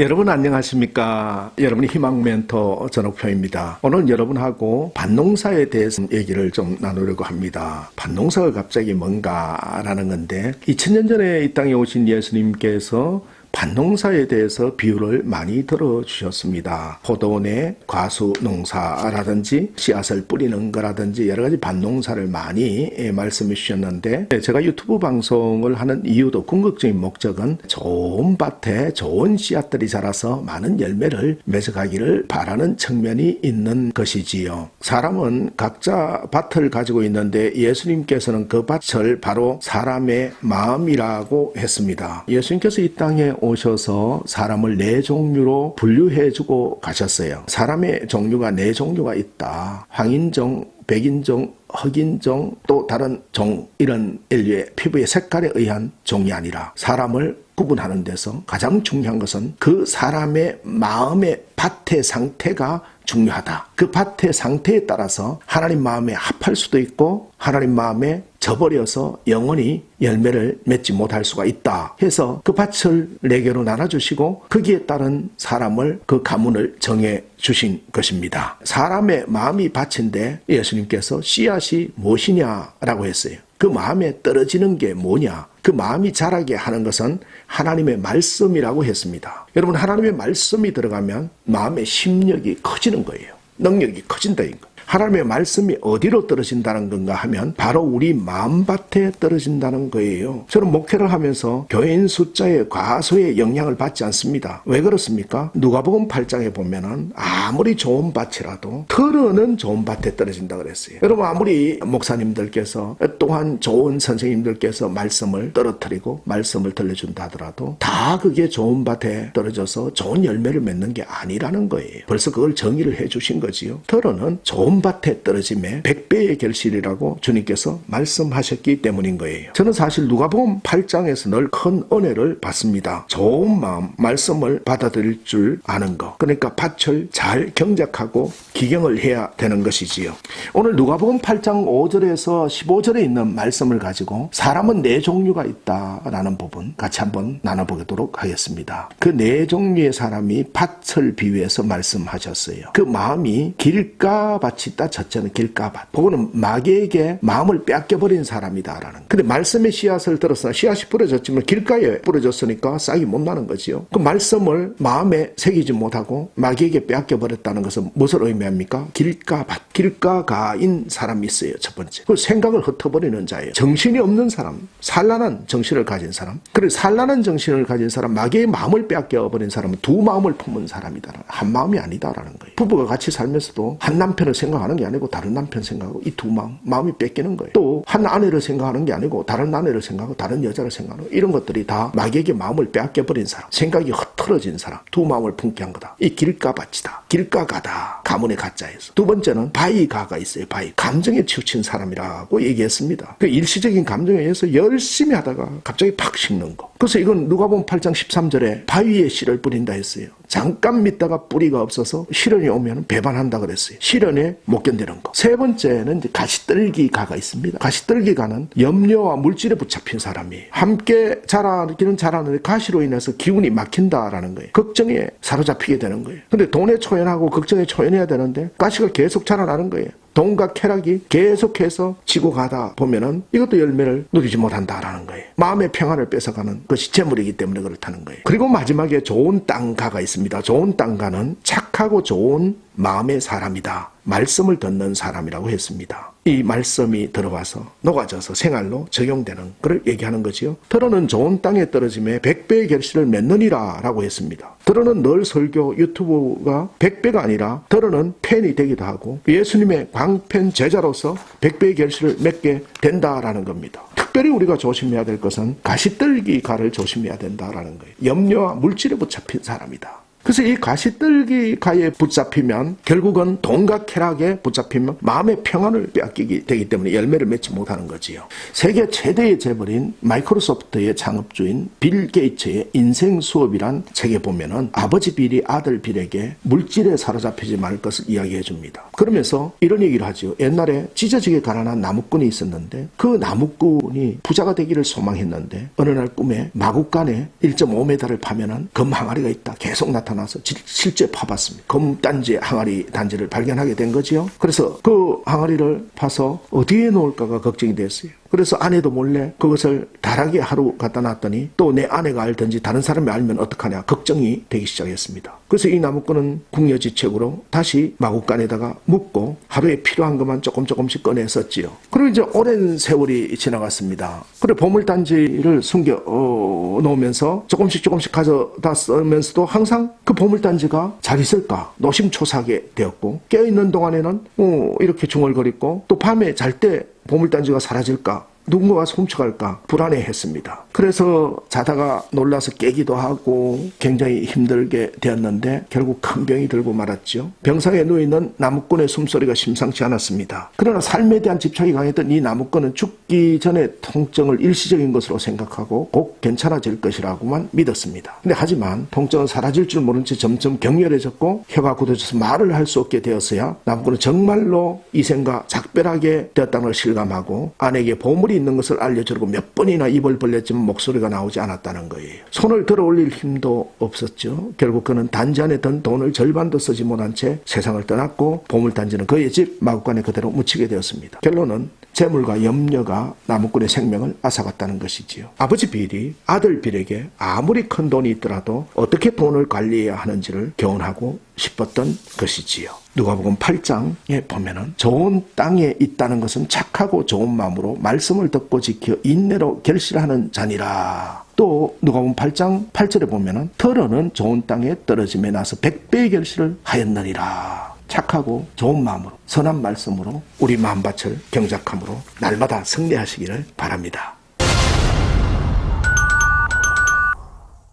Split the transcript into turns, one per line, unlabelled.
여러분 안녕하십니까? 여러분의 희망 멘토 전옥표입니다. 오늘 여러분하고 반농사에 대해서 얘기를 좀 나누려고 합니다. 반농사가 갑자기 뭔가라는 건데 2000년 전에 이 땅에 오신 예수님께서 반농사에 대해서 비유를 많이 들어주셨습니다. 포도원의 과수농사라든지 씨앗을 뿌리는 거라든지 여러 가지 반농사를 많이 말씀해 주셨는데, 제가 유튜브 방송을 하는 이유도 궁극적인 목적은 좋은 밭에 좋은 씨앗들이 자라서 많은 열매를 맺어가기를 바라는 측면이 있는 것이지요. 사람은 각자 밭을 가지고 있는데 예수님께서는 그 밭을 바로 사람의 마음이라고 했습니다. 예수님께서 이 땅에 오셔서 사람을 네 종류로 분류해주고 가셨어요. 사람의 종류가 네 종류가 있다. 황인종, 백인종, 흑인종, 또 다른 종, 이런 인류의 피부의 색깔에 의한 종이 아니라 사람을 구분하는 데서 가장 중요한 것은 그 사람의 마음의 밭의 상태가 중요하다. 그 밭의 상태에 따라서 하나님 마음에 합할 수도 있고 하나님 마음에 져버려서 영원히 열매를 맺지 못할 수가 있다 해서 그 밭을 네 개로 나눠주시고 거기에 따른 사람을, 그 가문을 정해 주신 것입니다. 사람의 마음이 밭인데 예수님께서 씨앗이 무엇이냐라고 했어요. 그 마음에 떨어지는 게 뭐냐? 그 마음이 자라게 하는 것은 하나님의 말씀이라고 했습니다. 여러분, 하나님의 말씀이 들어가면 마음의 심력이 커지는 거예요. 능력이 커진다는 거예요. 하나님의 말씀이 어디로 떨어진다는 건가 하면 바로 우리 마음밭에 떨어진다는 거예요. 저는 목회를 하면서 교인 숫자의 과소의 영향을 받지 않습니다. 왜 그렇습니까? 누가복음 8장에 보면은 아무리 좋은 밭이라도 털어는 좋은 밭에 떨어진다 그랬어요. 여러분, 아무리 목사님들께서 또한 좋은 선생님들께서 말씀을 떨어뜨리고 말씀을 들려준다 하더라도 다 그게 좋은 밭에 떨어져서 좋은 열매를 맺는 게 아니라는 거예요. 벌써 그걸 정의를 해주신 거지요. 털어는 좋은 밭에 떨어짐에 100배의 결실이라고 주님께서 말씀하셨기 때문인 거예요. 저는 사실 누가복음 8장에서 늘 큰 은혜를 받습니다. 좋은 마음, 말씀을 받아들일 줄 아는 거. 그러니까 밭을 잘 경작하고 기경을 해야 되는 것이지요. 오늘 누가복음 8장 5절에서 15절에 있는 말씀을 가지고 사람은 네 종류가 있다라는 부분 같이 한번 나눠보도록 하겠습니다. 그 네 종류의 사람이 밭을 비유해서 말씀하셨어요. 그 마음이 길가밭이 있다. 첫째는 길가밭. 그거는 마귀에게 마음을 뺏겨버린 사람이다라는. 근데 말씀의 씨앗을 들었으나 씨앗이 뿌려졌지만 길가에 뿌려졌으니까 싹이 못 나는 거지요. 그 말씀을 마음에 새기지 못하고 마귀에게 뺏겨버렸다는 것은 무엇을 의미합니까? 길가밭. 길가가인 사람이 있어요. 첫 번째. 그 생각을 흩어버리는 자예요. 정신이 없는 사람, 산란한 정신을 가진 사람. 그래, 산란한 정신을 가진 사람, 마귀의 마음을 뺏겨버린 사람은 두 마음을 품은 사람이다. 한 마음이 아니다라는 거예요. 부부가 같이 살면서도 한 남편을 생각하는 게 아니고 다른 남편 생각하고 이 두 마음이 뺏기는 거예요. 또 한 아내를 생각하는 게 아니고 다른 아내를 생각하고 다른 여자를 생각하고 이런 것들이 다 마귀에게 마음을 빼앗겨버린 사람, 생각이 흐트러진 사람, 두 마음을 품게 한 거다. 이 길가밭이다. 길가가다. 가문의 가짜에서. 두 번째는 바위가가 있어요. 바위. 감정에 치우친 사람이라고 얘기했습니다. 그 일시적인 감정에 의해서 열심히 하다가 갑자기 팍 식는 거. 그래서 이건 누가복음 8장 13절에 바위에 씨를 뿌린다 했어요. 잠깐 믿다가 뿌리가 없어서 시련이 오면 배반한다 그랬어요. 시련에 못 견디는 거. 세 번째는 이제 가시떨기가가 있습니다. 가시떨기가는 염려와 물질에 붙잡힌 사람이 함께 자라기는 자라는데 가시로 인해서 기운이 막힌다라는 거예요. 걱정에 사로잡히게 되는 거예요. 근데 돈에 초연하고 걱정에 초연해야 되는데 가시가 계속 자라나는 거예요. 돈과 쾌락이 계속해서 지고 가다 보면은 이것도 열매를 누리지 못한다라는 거예요. 마음의 평안을 뺏어가는 것이 재물이기 때문에 그렇다는 거예요. 그리고 마지막에 좋은 땅가가 있습니다. 좋은 땅가는 착하고 좋은 마음의 사람이다. 말씀을 듣는 사람이라고 했습니다. 이 말씀이 들어와서 녹아져서 생활로 적용되는 그걸 얘기하는 거지요. 들어는 좋은 땅에 떨어짐에 100배의 결실을 맺느니라 라고 했습니다. 들어는 늘 설교 유튜브가 100배가 아니라 들어는 팬이 되기도 하고 예수님의 광팬 제자로서 100배의 결실을 맺게 된다라는 겁니다. 특별히 우리가 조심해야 될 것은 가시떨기가를 조심해야 된다라는 거예요. 염려와 물질에 붙잡힌 사람이다. 그래서 이 가시떨기가에 붙잡히면 결국은 돈과 쾌락에 붙잡히면 마음의 평안을 빼앗기게 되기 때문에 열매를 맺지 못하는 거지요. 세계 최대의 재벌인 마이크로소프트의 창업주인 빌 게이츠의 인생 수업이란 책에 보면은 아버지 빌이 아들 빌에게 물질에 사로잡히지 말 것을 이야기해 줍니다. 그러면서 이런 얘기를 하죠. 옛날에 찢어지게 가난한 나무꾼이 있었는데 그 나무꾼이 부자가 되기를 소망했는데 어느 날 꿈에 마구간에 1.5m를 파면은 검 항아리가 있다. 계속 나타나서 실제 파봤습니다. 검 단지 항아리 단지를 발견하게 된 거지요. 그래서 그 항아리를 파서 어디에 놓을까가 걱정이 됐어요. 그래서 아내도 몰래 그것을 다락에 하루 갖다 놨더니 또 내 아내가 알든지 다른 사람이 알면 어떡하냐 걱정이 되기 시작했습니다. 그래서 이 나무꾼은 궁여지책으로 다시 마구간에다가 묻고 하루에 필요한 것만 조금씩 꺼냈었지요. 그리고 이제 오랜 세월이 지나갔습니다. 그래 보물단지를 숨겨 놓으면서 조금씩 가져다 쓰면서도 항상 그 보물단지가 잘 있을까 노심초사하게 되었고 깨어있는 동안에는 이렇게 중얼거리고 또 밤에 잘 때 보물단지가 사라질까 누군가가 훔쳐갈까 불안해했습니다. 그래서 자다가 놀라서 깨기도 하고 굉장히 힘들게 되었는데 결국 큰 병이 들고 말았죠. 병상에 누워있는 나무꾼의 숨소리가 심상치 않았습니다. 그러나 삶에 대한 집착이 강했던 이 나무꾼은 죽기 전에 통증을 일시적인 것으로 생각하고 곧 괜찮아질 것이라고만 믿었습니다. 근데 하지만 통증은 사라질 줄 모른 채 점점 격렬해졌고 혀가 굳어져서 말을 할 수 없게 되었어야 나무꾼은 정말로 이 생과 작별하게 되었다는 걸 실감하고 아내에게 보물이 있는 것을 알려주려고 몇 번이나 입을 벌렸지만 목소리가 나오지 않았다는 거예요. 손을 들어 올릴 힘도 없었죠. 결국 그는 단지 안에 든 돈을 절반도 쓰지 못한 채 세상을 떠났고 보물단지는 그의 집 마구간에 그대로 묻히게 되었습니다. 결론은 재물과 염려가 나무꾼의 생명을 앗아갔다는 것이지요. 아버지 빌이 아들 빌에게 아무리 큰 돈이 있더라도 어떻게 돈을 관리해야 하는지를 교훈하고 싶었던 것이지요. 누가복음 8장에 보면은 좋은 땅에 있다는 것은 착하고 좋은 마음으로 말씀을 듣고 지켜 인내로 결실하는 자니라. 또 누가복음 8장 8절에 보면은 더러는 좋은 땅에 떨어짐에 나서 100배의 결실을 하였느니라. 착하고 좋은 마음으로 선한 말씀으로 우리 마음밭을 경작함으로 날마다 승리하시기를 바랍니다.